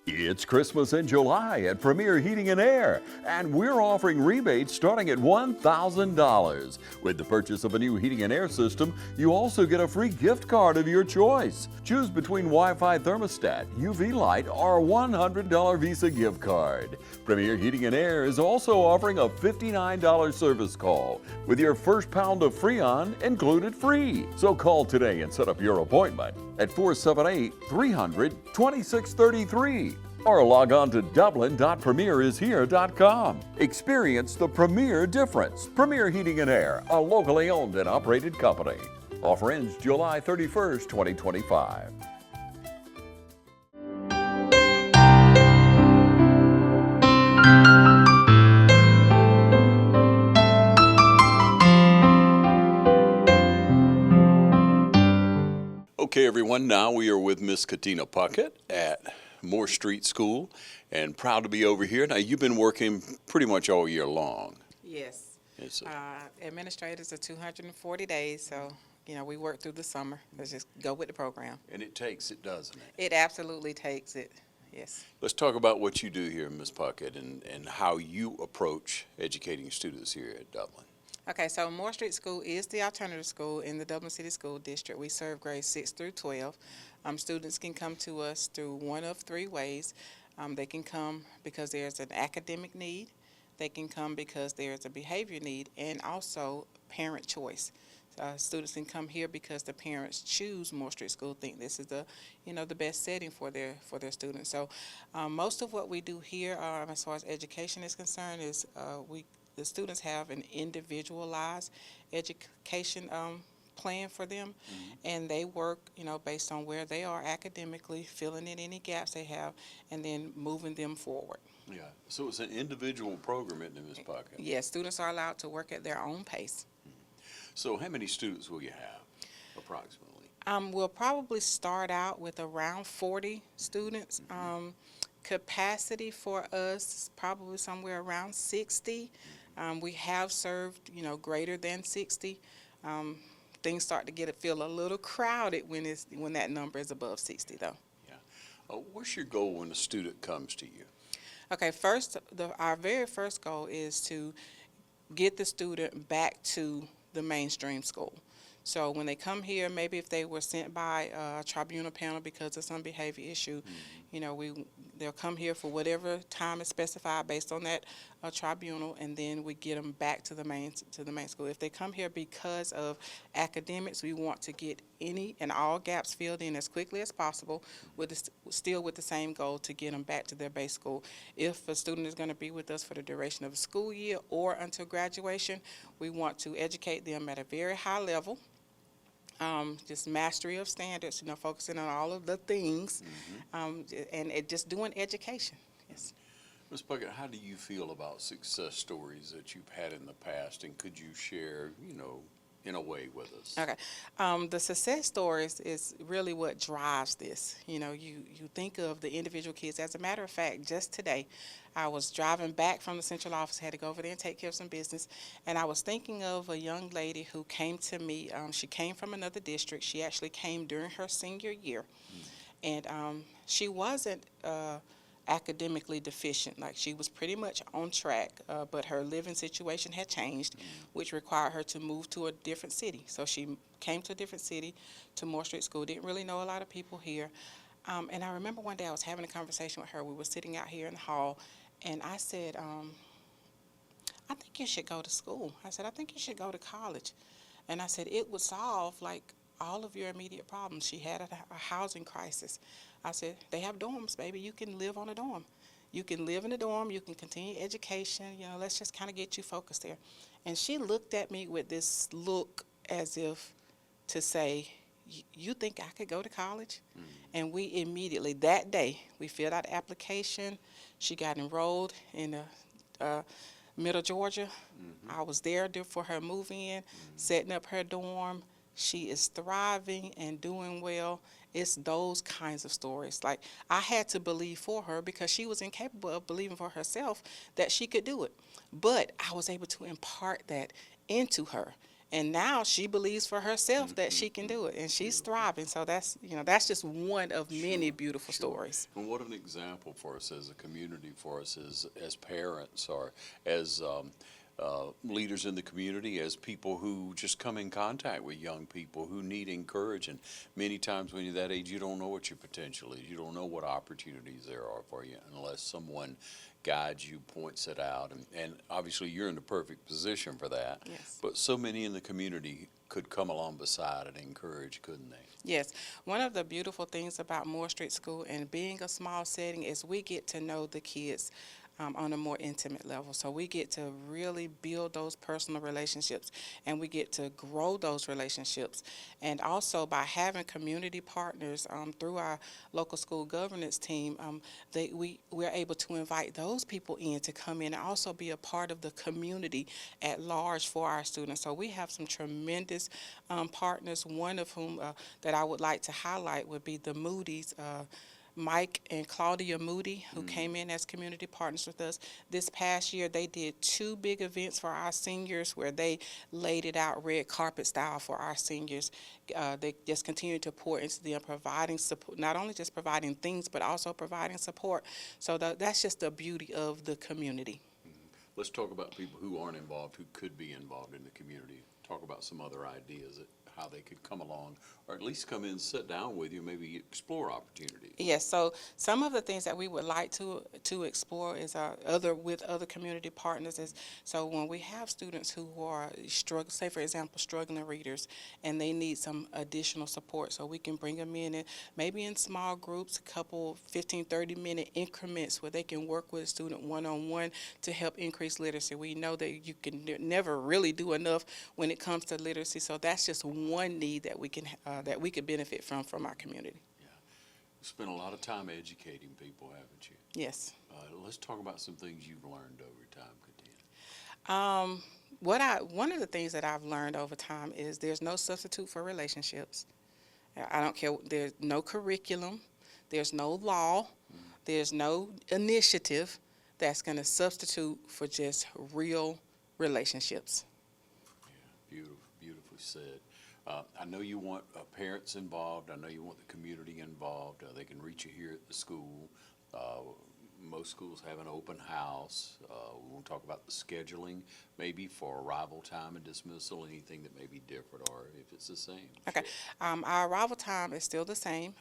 It's Christmas in July at Premier Heating and Air, and we're offering rebates starting at $1,000. With the purchase of a new heating and air system, you also get a free gift card of your choice. Choose between Wi-Fi thermostat, UV light, or a $100 Visa gift card. Premier Heating and Air is also offering a $59 service call with your first pound of Freon included free. So call today and set up your appointment at 478-300-2633. Or log on to dublin.premierishere.com. Experience the Premier difference. Premier Heating and Air, a locally owned and operated company. Offer ends July 31st, 2025. Okay, everyone, now we are with Miss Katina Puckett at Moore Street School, and proud to be over here. Now, you've been working pretty much all year long. Yes. Administrators are 240 days, so, we work through the summer. Let's just go with the program. And it takes it, doesn't it? It absolutely takes it, yes. Let's talk about what you do here, Ms. Puckett, and how you approach educating students here at Dublin. Okay, so Moore Street School is the alternative school in the Dublin City School District. We serve grades 6 through 12. Students can come to us through one of three ways. They can come because there's an academic need. They can come because there's a behavior need, and also parent choice. Students can come here because the parents choose Moore Street School, think this is the best setting for their students. So most of what we do here, as far as education is concerned, is the students have an individualized education plan for them, and they work, based on where they are academically, filling in any gaps they have, and then moving them forward. Yeah, so it's an individual program, isn't it, Ms. Puckett? Yes, students are allowed to work at their own pace. So how many students will you have, approximately? We'll probably start out with around 40 students. Capacity for us is probably somewhere around 60. We have served, greater than 60. Things start to feel a little crowded when that number is above 60, though. Yeah. What's your goal when a student comes to you? Okay, our very first goal is to get the student back to the mainstream school. So when they come here, maybe if they were sent by a tribunal panel because of some behavior issue, they'll come here for whatever time is specified based on that tribunal, and then we get them back to the main school. If they come here because of academics, we want to get any and all gaps filled in as quickly as possible, still with the same goal to get them back to their base school. If a student is going to be with us for the duration of a school year or until graduation, we want to educate them at a very high level. Just mastery of standards, focusing on all of the things, and just doing education. Yes. Ms. Puckett, how do you feel about success stories that you've had in the past, and could you share, in a way with us? Okay. The success stories is really what drives this. You think of the individual kids. As a matter of fact, just today, I was driving back from the central office, had to go over there and take care of some business, and I was thinking of a young lady who came to me. She came from another district. She actually came during her senior year, and she wasn't academically deficient. Like, she was pretty much on track, but her living situation had changed, which required her to move to a different city. So she came to a different city, to Moore Street School, didn't really know a lot of people here. And I remember one day I was having a conversation with her. We were sitting out here in the hall, and I said, I think you should go to school. I said, I think you should go to college. And I said, it would solve, all of your immediate problems. She had a housing crisis. I said, they have dorms, baby. You can live on a dorm. You can live in a dorm. You can continue education. Let's just kind of get you focused there. And she looked at me with this look as if to say, you think I could go to college? And we immediately, that day, we filled out the application. She got enrolled in Middle Georgia. I was there for her move-in, setting up her dorm. She is thriving and doing well. It's those kinds of stories. Like, I had to believe for her because she was incapable of believing for herself that she could do it. But I was able to impart that into her. And now she believes for herself that she can do it, and she's thriving. So that's, that's just one of many beautiful stories. And what an example for us as a community, for us as parents, or as leaders in the community, as people who just come in contact with young people who need encouragement. Many times when you're that age, you don't know what your potential is. You don't know what opportunities there are for you unless someone guides you, points it out. And obviously you're in the perfect position for that. Yes. But so many in the community could come along beside and encourage, couldn't they? Yes. One of the beautiful things about Moore Street School and being a small setting is we get to know the kids on a more intimate level. So we get to really build those personal relationships, and we get to grow those relationships. And also by having community partners through our local school governance team, we're able to invite those people in to come in and also be a part of the community at large for our students. So we have some tremendous partners, one of whom that I would like to highlight would be the Moody's. Mike and Claudia Moody, who came in as community partners with us. This past year, they did 2 big events for our seniors where they laid it out red carpet style for our seniors. They just continue to pour into them, providing support, not only just providing things, but also providing support. So that's just the beauty of the community. Let's talk about people who aren't involved, who could be involved in the community. Talk about some other ideas that how they could come along, or at least come in and sit down with you, maybe explore opportunities. Yes, so some of the things that we would like to explore is with other community partners is, so when we have students who are say for example struggling readers, and they need some additional support, so we can bring them in and maybe in small groups, a couple 15-30 minute increments where they can work with a student one-on-one to help increase literacy. We know that you can never really do enough when it comes to literacy, so that's just one need that we could benefit from our community. Yeah, you spent a lot of time educating people, haven't you? Yes. Let's talk about some things you've learned over time, Katina. One of the things that I've learned over time is there's no substitute for relationships. I don't care. There's no curriculum. There's no law. There's no initiative that's going to substitute for just real relationships. Yeah, beautifully said. I know you want parents involved. I know you want the community involved. They can reach you here at the school. Most schools have an open house. We won't talk about the scheduling, maybe for arrival time and dismissal, anything that may be different, or if it's the same. Okay. Sure. Our arrival time is still the same.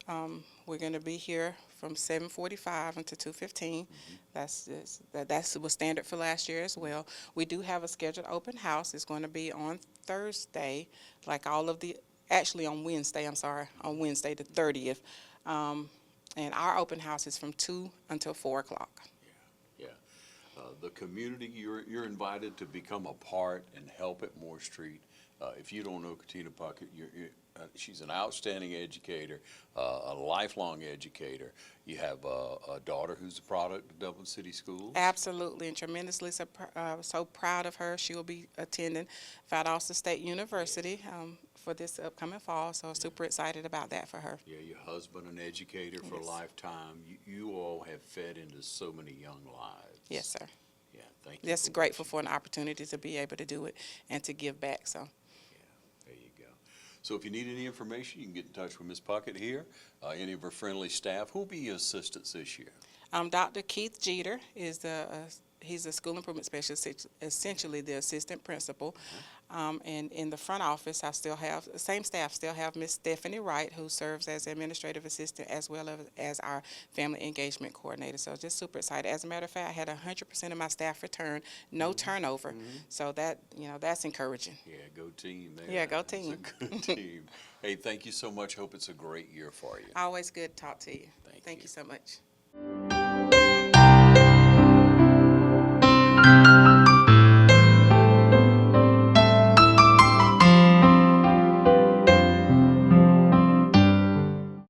We're going to be here from 7:45 until 2:15. That was standard for last year as well. We do have a scheduled open house. It's going to be on Thursday, actually on Wednesday, on Wednesday the 30th. And our open house is from 2 until 4 o'clock. Yeah. The community, you're invited to become a part and help at Moore Street. If you don't know Katina Puckett, she's an outstanding educator, a lifelong educator. You have a daughter who's a product of Dublin City Schools. Absolutely, and tremendously so proud of her. She will be attending Valdosta State University for this upcoming fall, so super excited about that for her. Yeah, your husband, an educator for a lifetime. You all have fed into so many young lives. Yes, sir. Yeah, thank you. Just grateful for an opportunity to be able to do it and to give back. So. There you go. So if you need any information, you can get in touch with Ms. Puckett here, any of her friendly staff. Who will be your assistants this year? Dr. Keith Jeter is he's a school improvement specialist, essentially the assistant principal. And in the front office, I still have the same staff. Still have Miss Stephanie Wright, who serves as administrative assistant as well as our family engagement coordinator. So just super excited. As a matter of fact, I had 100% of my staff return, no turnover. So that's encouraging. Yeah, go team there. Yeah, go team. It's a good team. Hey, thank you so much. Hope it's a great year for you. Always good to talk to you. Thank Thank you. you so much.